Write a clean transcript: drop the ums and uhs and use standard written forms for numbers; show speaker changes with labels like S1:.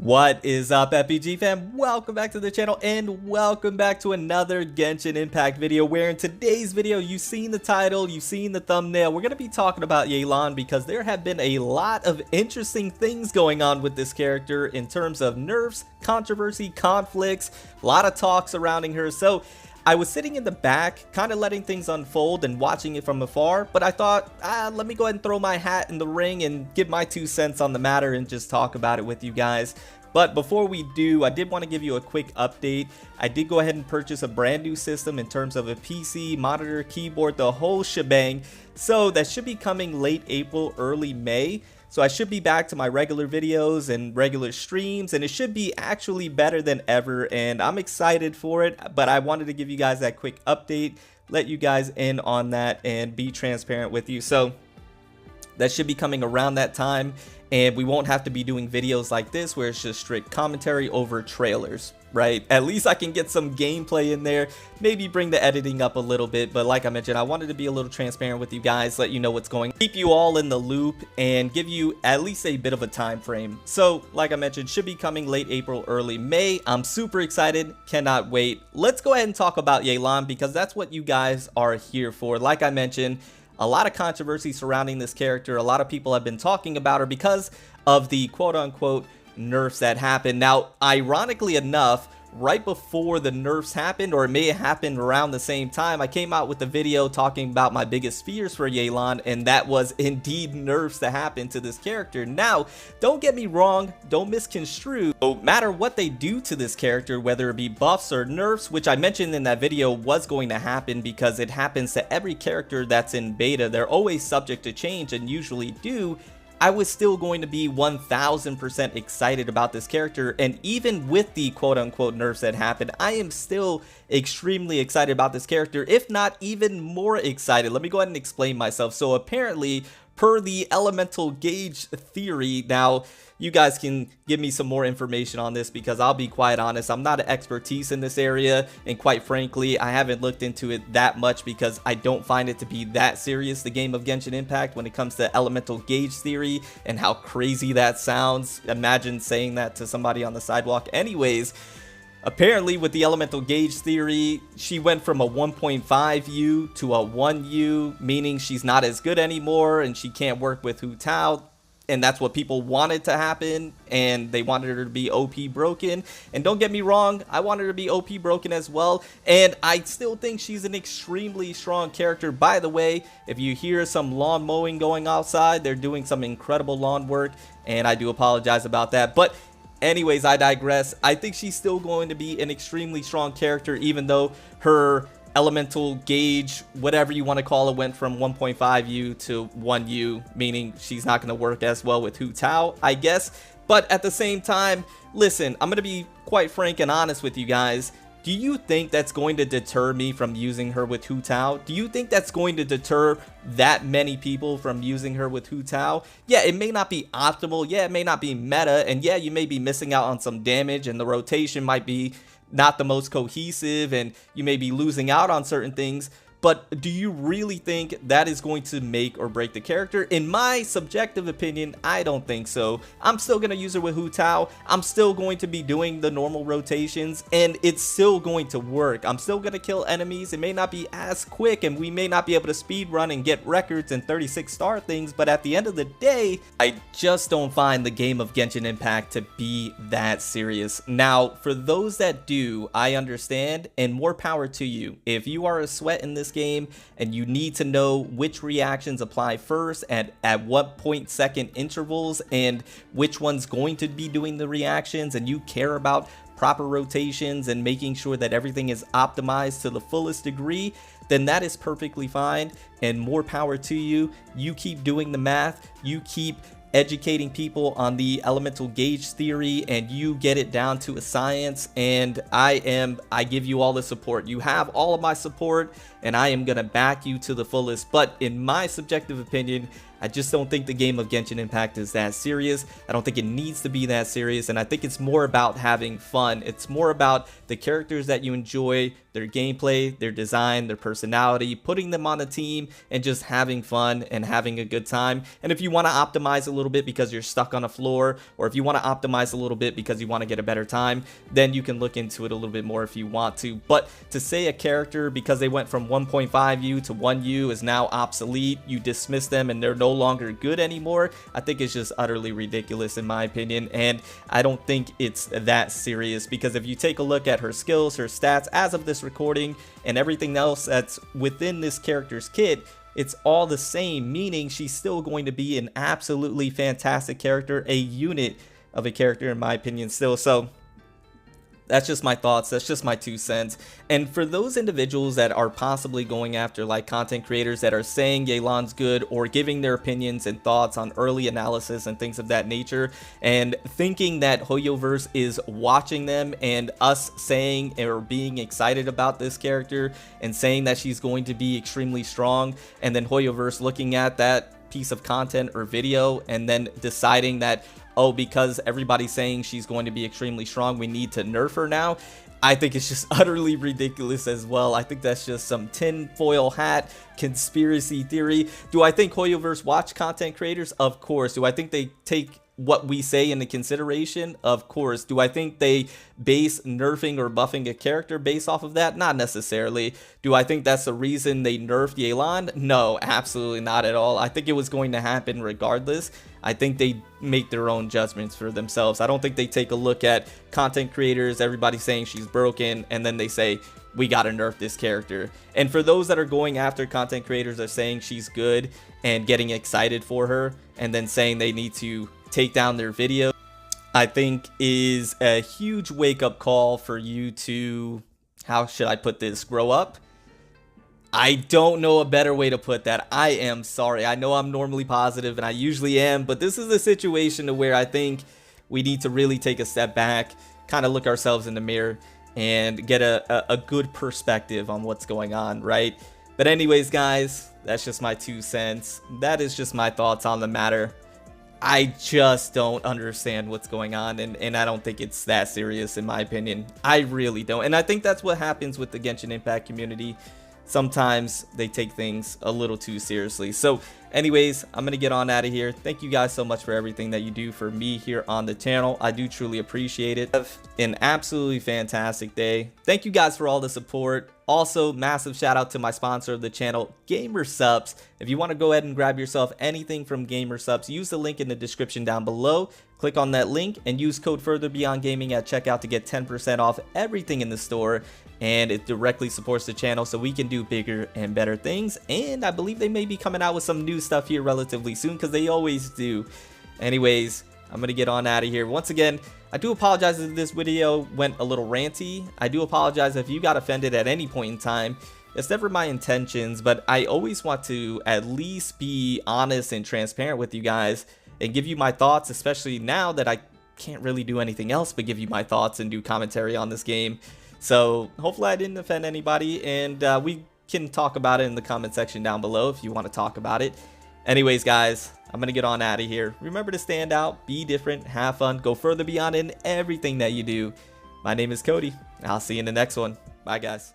S1: What is up, FPG fam? Welcome back to the channel and welcome back to another Genshin Impact video, where in today's video you've seen the title, you've seen the thumbnail. We're going to be talking about Yelan because there have been a lot of interesting things going on with this character in terms of nerfs, controversy, conflicts, a lot of talk surrounding her. So I was sitting in the back, kind of letting things unfold and watching it from afar, but I thought, let me go ahead and throw my hat in the ring and give my 2 cents on the matter and just talk about it with you guys. But before we do, I did want to give you a quick update. I did go ahead and purchase a brand new system in terms of a PC, monitor, keyboard, the whole shebang. So that should be coming late April, early May. So I should be back to my regular videos and regular streams, and it should be actually better than ever, and I'm excited for it. But I wanted to give you guys that quick update, let you guys in on that, and be transparent with you. So that should be coming around that time, and we won't have to be doing videos like this where it's just strict commentary over trailers, right? At least I can get some gameplay in there, maybe bring the editing up a little bit. But like I mentioned, I wanted to be a little transparent with you guys, let you know what's going on, keep you all in the loop, and give you at least a bit of a time frame. So like I mentioned, should be coming late April, early May. I'm super excited, cannot wait. Let's go ahead and talk about Yelan because that's what you guys are here for. Like I mentioned, a lot of controversy surrounding this character. A lot of people have been talking about her because of the quote-unquote nerfs that happened. Now, ironically enough, right before the nerfs happened, or it may have happened around the same time, I came out with a video talking about my biggest fears for Yelan, and that was indeed nerfs that happened to this character. Now, don't get me wrong, don't misconstrue. No matter what they do to this character, whether it be buffs or nerfs, which I mentioned in that video was going to happen because it happens to every character that's in beta. They're always subject to change and usually do. I was still going to be 1000% excited about this character, and even with the quote-unquote nerfs that happened, I am still extremely excited about this character, if not even more excited. Let me go ahead and explain myself. So apparently, per the elemental gauge theory, now you guys can give me some more information on this because I'll be quite honest, I'm not an expertise in this area, and quite frankly, I haven't looked into it that much because I don't find it to be that serious, the game of Genshin Impact, when it comes to elemental gauge theory and how crazy that sounds. Imagine saying that to somebody on the sidewalk. Anyways, apparently with the elemental gauge theory, she went from a 1.5U to a 1U, meaning she's not as good anymore and she can't work with Hu Tao. And that's what people wanted to happen, and they wanted her to be OP broken. And don't get me wrong, I wanted her to be OP broken as well, and I still think she's an extremely strong character. By the way, if you hear some lawn mowing going outside, they're doing some incredible lawn work, and I do apologize about that. But anyways, I digress. I think she's still going to be an extremely strong character, even though her elemental gauge, whatever you want to call it, went from 1.5U to 1U, meaning she's not going to work as well with Hu Tao, I guess. But at the same time, listen, I'm going to be quite frank and honest with you guys. Do you think that's going to deter me from using her with Hu Tao? Do you think that's going to deter that many people from using her with Hu Tao? Yeah, it may not be optimal. Yeah, it may not be meta. And yeah, you may be missing out on some damage, and the rotation might be not the most cohesive, and you may be losing out on certain things. But do you really think that is going to make or break the character? In my subjective opinion, I don't think so. I'm still going to use her with Hu Tao. I'm still going to be doing the normal rotations, and it's still going to work. I'm still going to kill enemies. It may not be as quick, and we may not be able to speed run and get records and 36-star things, but at the end of the day, I just don't find the game of Genshin Impact to be that serious. Now, for those that do, I understand, and more power to you. If you are a sweat in this game and you need to know which reactions apply first at what point second intervals and which one's going to be doing the reactions, and you care about proper rotations and making sure that everything is optimized to the fullest degree, then that is perfectly fine, and more power to you. You keep doing the math, you keep educating people on the elemental gauge theory, and you get it down to a science, and I give you all the support. You have all of my support, and I am gonna back you to the fullest. But in my subjective opinion, I just don't think the game of Genshin Impact is that serious. I don't think it needs to be that serious, and I think it's more about having fun. It's more about the characters that you enjoy, their gameplay, their design, their personality, putting them on a team and just having fun and having a good time. And if you want to optimize a little bit because you're stuck on a floor, or if you want to optimize a little bit because you want to get a better time, then you can look into it a little bit more if you want to. But to say a character, because they went from 1.5U to 1U, is now obsolete, you dismiss them and they're no longer good anymore, I think it's just utterly ridiculous in my opinion. And I don't think it's that serious, because if you take a look at her skills, her stats as of this recording, and everything else that's within this character's kit, it's all the same, meaning she's still going to be an absolutely fantastic character, a unit of a character in my opinion still. So that's just my thoughts. That's just my 2 cents. And for those individuals that are possibly going after like content creators that are saying Yelan's good, or giving their opinions and thoughts on early analysis and things of that nature, and thinking that Hoyoverse is watching them and us saying or being excited about this character and saying that she's going to be extremely strong, and then Hoyoverse looking at that piece of content or video and then deciding that, oh, because everybody's saying she's going to be extremely strong, we need to nerf her now, I think it's just utterly ridiculous as well. I think that's just some tinfoil hat conspiracy theory. Do I think Hoyoverse watch content creators? Of course. Do I think they take what we say into consideration? Of course. Do I think they base nerfing or buffing a character based off of that? Not necessarily. Do I think that's the reason they nerfed Yelan? No, absolutely not at all. I think it was going to happen regardless. I think they make their own judgments for themselves. I don't think they take a look at content creators, everybody saying she's broken, and then they say, we gotta nerf this character. And for those that are going after content creators that are saying she's good and getting excited for her, and then saying they need to take down their video, I think is a huge wake-up call for you to, how should I put this, grow up? I don't know a better way to put that. I am sorry. I know I'm normally positive, and I usually am, but this is a situation where I think we need to really take a step back, kind of look ourselves in the mirror, and get a good perspective on what's going on, right? But anyways, guys, that's just my 2 cents. That is just my thoughts on the matter. I just don't understand what's going on, and I don't think it's that serious in my opinion. I really don't. And I think that's what happens with the Genshin Impact community. Sometimes they take things a little too seriously. So anyways, I'm gonna get on out of here. Thank you guys so much for everything that you do for me here on the channel. I do truly appreciate it. Have an absolutely fantastic day. Thank you guys for all the support. Also, massive shout out to my sponsor of the channel, GamerSupps. If you want to go ahead and grab yourself anything from GamerSupps, use the link in the description down below. Click on that link and use code FurtherBeyondGaming at checkout to get 10% off everything in the store. And it directly supports the channel so we can do bigger and better things. And I believe they may be coming out with some new stuff here relatively soon, because they always do. Anyways, I'm gonna get on out of here. Once again, I do apologize if this video went a little ranty. I do apologize if you got offended at any point in time. It's never my intentions, but I always want to at least be honest and transparent with you guys and give you my thoughts, especially now that I can't really do anything else but give you my thoughts and do commentary on this game. So hopefully I didn't offend anybody, and we can talk about it in the comment section down below if you want to talk about it. Anyways, guys, I'm gonna get on out of here. Remember to stand out, be different, have fun, go further beyond in everything that you do. My name is Cody. I'll see you in the next one. Bye, guys.